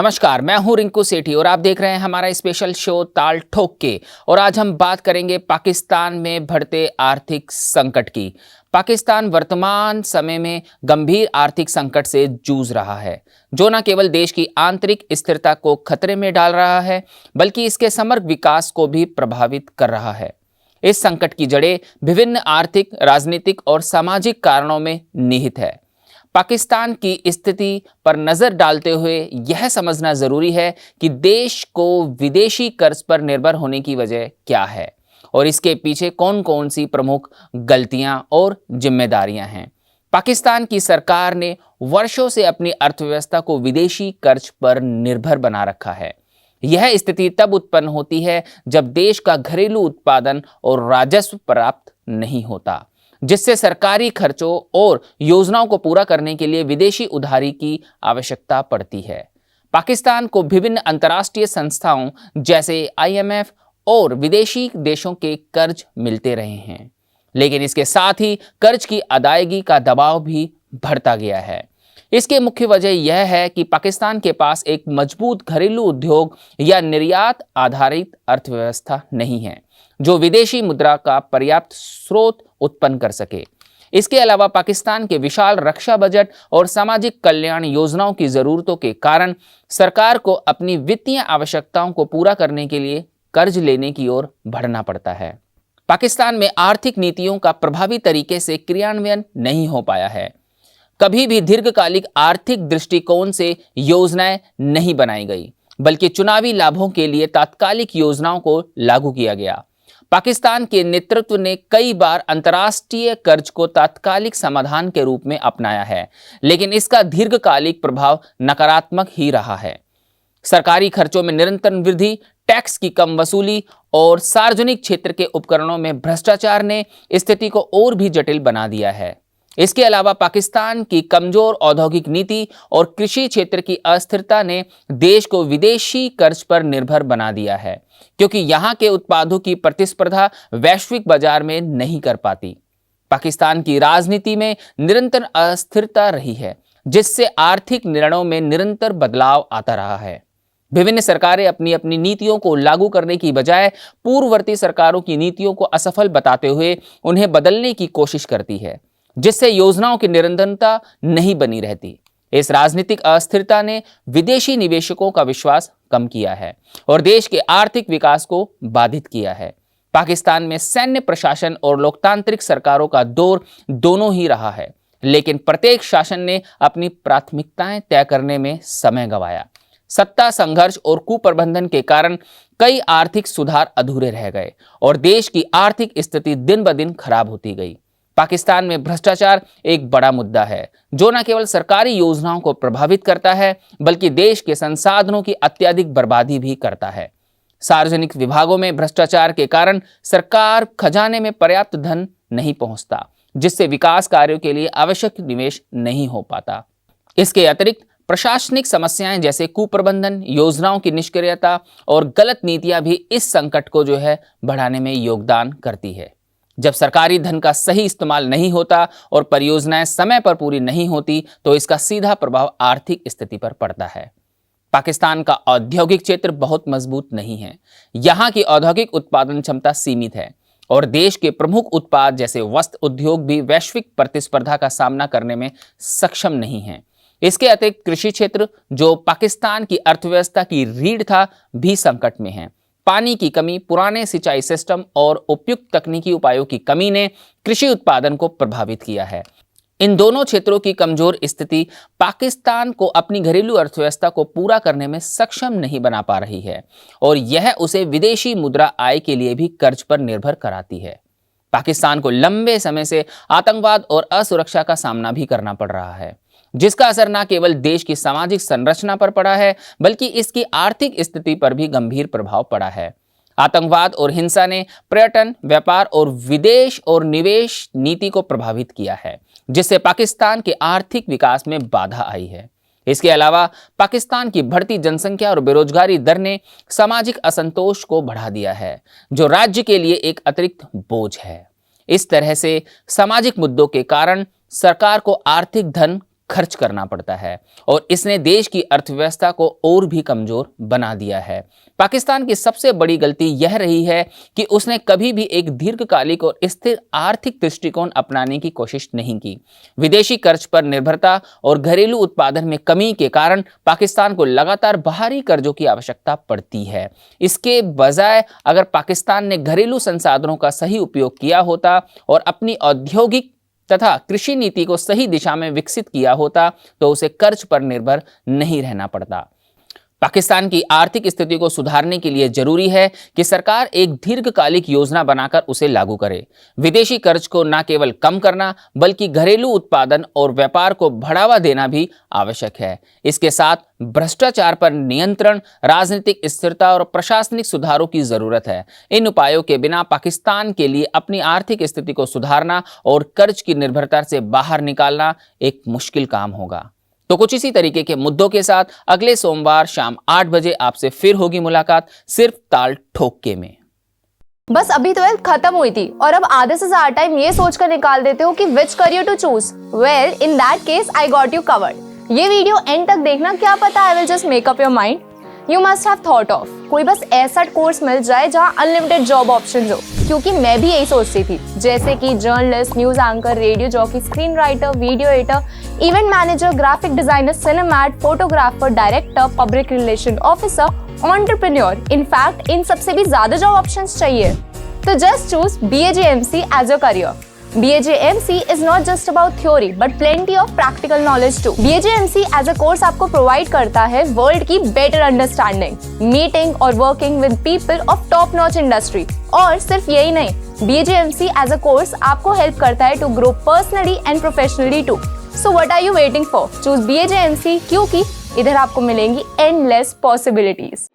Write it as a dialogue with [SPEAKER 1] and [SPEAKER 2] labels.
[SPEAKER 1] नमस्कार, मैं हूं रिंकू सेठी और आप देख रहे हैं हमारा स्पेशल शो ताल ठोक के। और आज हम बात करेंगे पाकिस्तान में बढ़ते आर्थिक संकट की। पाकिस्तान वर्तमान समय में गंभीर आर्थिक संकट से जूझ रहा है, जो न केवल देश की आंतरिक स्थिरता को खतरे में डाल रहा है, बल्कि इसके समग्र विकास को भी प्रभावित कर रहा है। इस संकट की जड़ें विभिन्न आर्थिक, राजनीतिक और सामाजिक कारणों में निहित है। पाकिस्तान की स्थिति पर नजर डालते हुए यह समझना जरूरी है कि देश को विदेशी कर्ज पर निर्भर होने की वजह क्या है और इसके पीछे कौन कौन सी प्रमुख गलतियां और जिम्मेदारियां हैं। पाकिस्तान की सरकार ने वर्षों से अपनी अर्थव्यवस्था को विदेशी कर्ज पर निर्भर बना रखा है। यह स्थिति तब उत्पन्न होती है जब देश का घरेलू उत्पादन और राजस्व प्राप्त नहीं होता, जिससे सरकारी खर्चों और योजनाओं को पूरा करने के लिए विदेशी उधारी की आवश्यकता पड़ती है। पाकिस्तान को विभिन्न अंतर्राष्ट्रीय संस्थाओं जैसे IMF और विदेशी देशों के कर्ज मिलते रहे हैं, लेकिन इसके साथ ही कर्ज की अदायगी का दबाव भी बढ़ता गया है। इसकी मुख्य वजह यह है कि पाकिस्तान के पास एक मजबूत घरेलू उद्योग या निर्यात आधारित अर्थव्यवस्था नहीं है, जो विदेशी मुद्रा का पर्याप्त स्रोत उत्पन्न कर सके। इसके अलावा पाकिस्तान के विशाल रक्षा बजट और सामाजिक कल्याण योजनाओं की जरूरतों के कारण सरकार को अपनी वित्तीय आवश्यकताओं को पूरा करने के लिए कर्ज लेने की ओर बढ़ना पड़ता है। पाकिस्तान में आर्थिक नीतियों का प्रभावी तरीके से क्रियान्वयन नहीं हो पाया है। कभी भी दीर्घकालिक आर्थिक दृष्टिकोण से योजनाएं नहीं बनाई गई, बल्कि चुनावी लाभों के लिए तात्कालिक योजनाओं को लागू किया गया। पाकिस्तान के नेतृत्व ने कई बार अंतर्राष्ट्रीय कर्ज को तात्कालिक समाधान के रूप में अपनाया है, लेकिन इसका दीर्घकालिक प्रभाव नकारात्मक ही रहा है। सरकारी खर्चों में निरंतर वृद्धि, टैक्स की कम वसूली और सार्वजनिक क्षेत्र के उपकरणों में भ्रष्टाचार ने स्थिति को और भी जटिल बना दिया है। इसके अलावा पाकिस्तान की कमजोर औद्योगिक नीति और कृषि क्षेत्र की अस्थिरता ने देश को विदेशी कर्ज पर निर्भर बना दिया है, क्योंकि यहां के उत्पादों की प्रतिस्पर्धा वैश्विक बाजार में नहीं कर पाती। पाकिस्तान की राजनीति में निरंतर अस्थिरता रही है, जिससे आर्थिक निर्णयों में निरंतर बदलाव आता रहा है। विभिन्न सरकारें अपनी अपनी नीतियों को लागू करने की बजाय पूर्ववर्ती सरकारों की नीतियों को असफल बताते हुए उन्हें बदलने की कोशिश करती है, जिससे योजनाओं की निरंतरता नहीं बनी रहती। इस राजनीतिक अस्थिरता ने विदेशी निवेशकों का विश्वास कम किया है और देश के आर्थिक विकास को बाधित किया है। पाकिस्तान में सैन्य प्रशासन और लोकतांत्रिक सरकारों का दौर दोनों ही रहा है, लेकिन प्रत्येक शासन ने अपनी प्राथमिकताएं तय करने में समय गंवाया। सत्ता संघर्ष और कुप्रबंधन के कारण कई आर्थिक सुधार अधूरे रह गए और देश की आर्थिक स्थिति दिन ब दिन खराब होती गई। पाकिस्तान में भ्रष्टाचार एक बड़ा मुद्दा है, जो न केवल सरकारी योजनाओं को प्रभावित करता है, बल्कि देश के संसाधनों की अत्यधिक बर्बादी भी करता है। सार्वजनिक विभागों में भ्रष्टाचार के कारण सरकार खजाने में पर्याप्त धन नहीं पहुंचता, जिससे विकास कार्यों के लिए आवश्यक निवेश नहीं हो पाता। इसके अतिरिक्त प्रशासनिक समस्याएं जैसे कुप्रबंधन, योजनाओं की निष्क्रियता और गलत नीतियां भी इस संकट को बढ़ाने में योगदान करती है। जब सरकारी धन का सही इस्तेमाल नहीं होता और परियोजनाएं समय पर पूरी नहीं होती, तो इसका सीधा प्रभाव आर्थिक स्थिति पर पड़ता है। पाकिस्तान का औद्योगिक क्षेत्र बहुत मजबूत नहीं है। यहाँ की औद्योगिक उत्पादन क्षमता सीमित है और देश के प्रमुख उत्पाद जैसे वस्त्र उद्योग भी वैश्विक प्रतिस्पर्धा का सामना करने में सक्षम नहीं है। इसके अतिरिक्त कृषि क्षेत्र, जो पाकिस्तान की अर्थव्यवस्था की रीढ़ था, भी संकट में है। पानी की कमी, पुराने सिंचाई सिस्टम और उपयुक्त तकनीकी उपायों की कमी ने कृषि उत्पादन को प्रभावित किया है। इन दोनों क्षेत्रों की कमजोर स्थिति पाकिस्तान को अपनी घरेलू अर्थव्यवस्था को पूरा करने में सक्षम नहीं बना पा रही है और यह उसे विदेशी मुद्रा आय के लिए भी कर्ज पर निर्भर कराती है। पाकिस्तान को लंबे समय से आतंकवाद और असुरक्षा का सामना भी करना पड़ रहा है, जिसका असर न केवल देश की सामाजिक संरचना पर पड़ा है, बल्कि इसकी आर्थिक स्थिति पर भी गंभीर प्रभाव पड़ा है। आतंकवाद और हिंसा ने पर्यटन, व्यापार और विदेश और निवेश नीति को प्रभावित किया है, जिससे पाकिस्तान के आर्थिक विकास में बाधा आई है। इसके अलावा पाकिस्तान की बढ़ती जनसंख्या और बेरोजगारी दर ने सामाजिक असंतोष को बढ़ा दिया है, जो राज्य के लिए एक अतिरिक्त बोझ है। इस तरह से सामाजिक मुद्दों के कारण सरकार को आर्थिक धन खर्च करना पड़ता है और इसने देश की अर्थव्यवस्था को और भी कमजोर बना दिया है। पाकिस्तान की सबसे बड़ी गलती यह रही है कि उसने कभी भी एक दीर्घकालिक और स्थिर आर्थिक दृष्टिकोण अपनाने की कोशिश नहीं की। विदेशी कर्ज पर निर्भरता और घरेलू उत्पादन में कमी के कारण पाकिस्तान को लगातार बाहरी कर्जों की आवश्यकता पड़ती है। इसके बजाय अगर पाकिस्तान ने घरेलू संसाधनों का सही उपयोग किया होता और अपनी औद्योगिक तथा कृषि नीति को सही दिशा में विकसित किया होता तो उसे कर्ज पर निर्भर नहीं रहना पड़ता। पाकिस्तान की आर्थिक स्थिति को सुधारने के लिए जरूरी है कि सरकार एक दीर्घकालिक योजना बनाकर उसे लागू करे। विदेशी कर्ज को न केवल कम करना बल्कि घरेलू उत्पादन और व्यापार को बढ़ावा देना भी आवश्यक है। इसके साथ भ्रष्टाचार पर नियंत्रण, राजनीतिक स्थिरता और प्रशासनिक सुधारों की जरूरत है। इन उपायों के बिना पाकिस्तान के लिए अपनी आर्थिक स्थिति को सुधारना और कर्ज की निर्भरता से बाहर निकालना एक मुश्किल काम होगा। तो कुछ इसी तरीके के मुद्दों के साथ अगले सोमवार शाम 8 बजे आपसे फिर होगी मुलाकात, सिर्फ ताल ठोक के में।
[SPEAKER 2] बस अभी 12th खत्म हुई थी और अब आधे से ज्यादा टाइम ये सोचकर निकाल देते हो कि which career to choose. Well, in that case I got you covered. ये वीडियो एंड तक देखना, क्या पता I will just make up your mind. You must have thought of कोई बस ऐसा कोर्स मिल जाए जहाँ अनलिमिटेड जॉब ऑप्शन हो, क्योंकि मैं भी यही सोचती थी। जैसे कि journalist, news anchor, radio jockey, screen writer, video editor, event manager, graphic designer, सिनेमैट, photographer, director, public relation officer, entrepreneur. In fact इन सबसे भी ज्यादा जॉब ऑप्शंस चाहिए। तो just choose BAJMC as your career. BAJMC is not just about theory but plenty of practical knowledge too. BAJMC as a course आपको provide करता है world की बेटर अंडरस्टैंडिंग, मीटिंग और working with people of top notch industry. और सिर्फ यही नहीं, BAJMC as a course आपको हेल्प करता है to grow personally and professionally too. So what are you waiting for? Choose BAJMC, क्योंकि इधर आपको मिलेंगी एंडलेस पॉसिबिलिटीज।